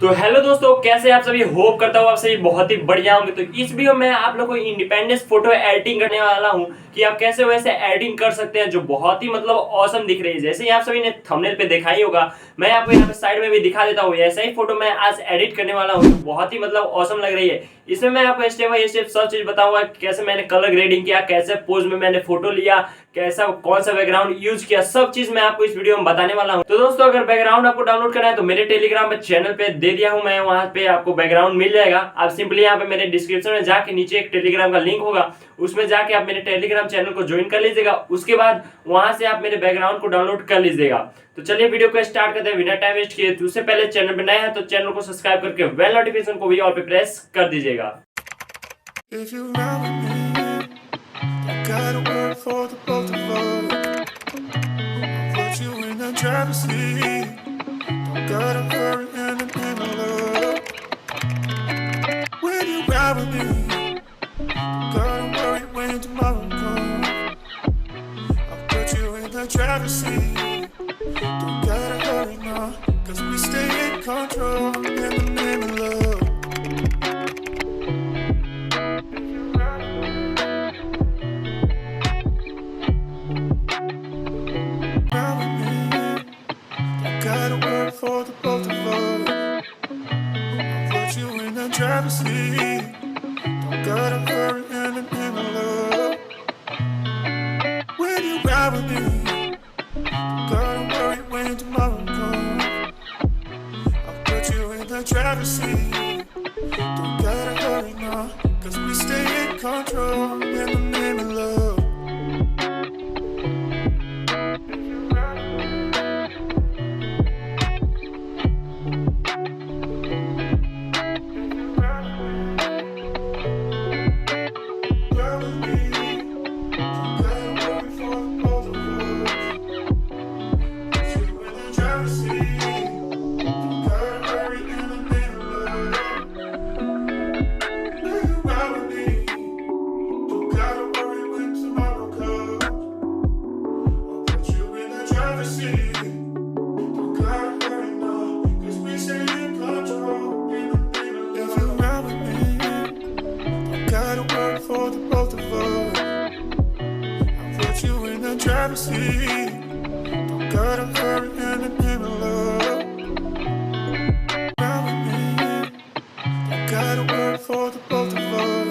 तो हेलो दोस्तों, कैसे आप सभी। होप करता हूँ आप सभी बहुत ही बढ़िया होंगे। तो इस वीडियो में आप लोग को इंडिपेंडेंस फोटो एडिटिंग करने वाला हूँ कि आप कैसे वैसे एडिटिंग कर सकते हैं जो बहुत ही मतलब ऑसम दिख रही है। जैसे ही आप सभी ने थंबनेल पे देखा ही होगा, मैं आपको यहाँ पे साइड में भी दिखा देता हूँ। ऐसा ही फोटो मैं आज एडिट करने वाला हूँ, बहुत ही मतलब ऑसम लग रही है। इसमें मैं आपको स्टेप बाय स्टेप सब चीज बताऊंगा, कैसे मैंने कलर ग्रेडिंग किया, कैसे पोज में मैंने फोटो लिया, कैसा कौन सा बैकग्राउंड यूज किया, सब चीज मैं आपको इस वीडियो में बताने वाला हूं। तो दोस्तों, अगर बैकग्राउंड आपको डाउनलोड करना है तो मेरे टेलीग्राम पे चैनल पे दे दिया हूं मैं, वहां पे आपको बैकग्राउंड मिल जाएगा। आप सिंपली यहाँ पे मेरे डिस्क्रिप्शन में जाके नीचे एक टेलीग्राम का लिंक होगा, उसमें जाके आप मेरे टेलीग्राम चैनल को ज्वाइन कर लीजिएगा। उसके बाद वहां से आप मेरे बैकग्राउंड को डाउनलोड कर लीजिएगा। तो चलिए वीडियो को स्टार्ट करते हैं बिना टाइम वेस्ट किए। तो उससे पहले चैनल पे नए हैं तो चैनल को सब्सक्राइब करके बेल नोटिफिकेशन को भी ऑल पे प्रेस कर दीजिएगा। If you ride with me, I got a word for the both of us. I'll put you in the driver's seat. Don't gotta hurry in the love. When you ride with me, don't gotta worry when tomorrow comes. I'll put you in the driver's seat. Don't gotta hurry now, 'cause we stay in control in the name of love. For the both of us, I'll put you in the driver's seat. Don't gotta hurry in the love. When you ride with me, don't gotta worry when tomorrow comes. I'll put you in the driver's seat. Don't gotta hurry now, 'cause we stay in control in the name of love. For the both of us, I'll put you in the driver's seat. Don't gotta hurry in the love. Ride with me, don't gotta worry for the both of us.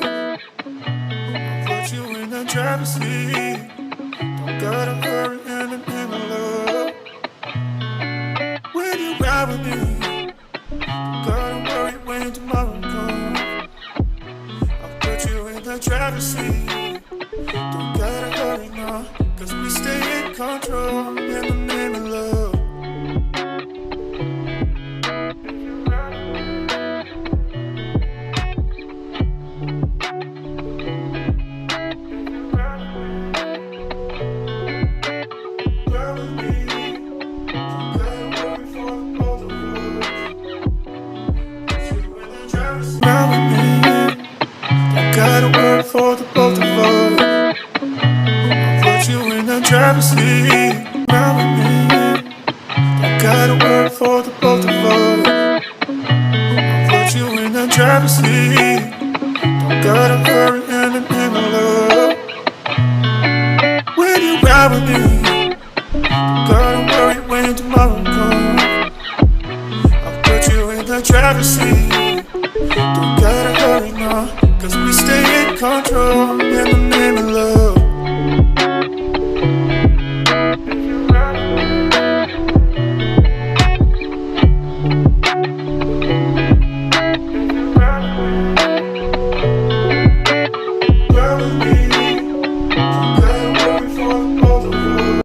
I'll put you in the driver's seat. Don't gotta hurry in the love. When you ride with me, don't gotta worry when tomorrow comes. The driver's seat. Don't gotta hurry now, 'cause we stay in control in the name of love. Got a word for the both of us. I'll put you in the driver's seat. Ride with me. Got a word for the both of us. I'll put you in the driver's seat. Don't gotta hurry in the love. When you ride with me, don't gotta worry when tomorrow comes. I'll put you in the driver's seat. Don't gotta hurry now, 'cause we stay in control in the name of love.